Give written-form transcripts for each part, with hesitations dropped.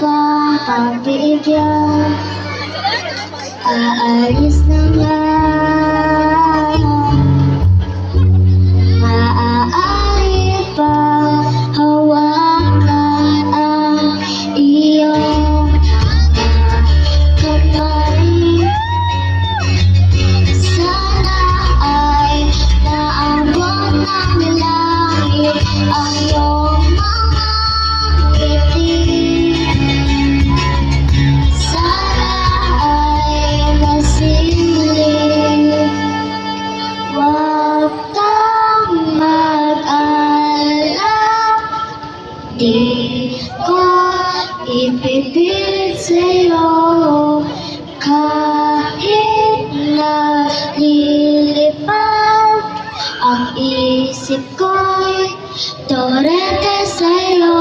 pang pagbigyan. Aalis na nga, maaari bang hawakan ang iyong kamay? Sana ay naabot ng langit ang iyong mga ngiti. Sana ay masiling, huwag kang mag-alala. Di ko ipipilit sa'yo kahit nalilipad ang isip ko'y torente sa'yo.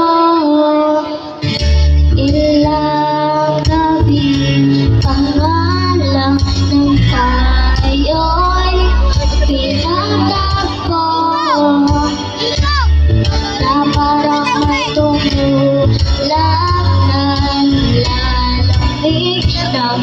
Ilang gabi pa nga lang ng tayo'y pinagtagpo, na parang may tumulak na lalamig ng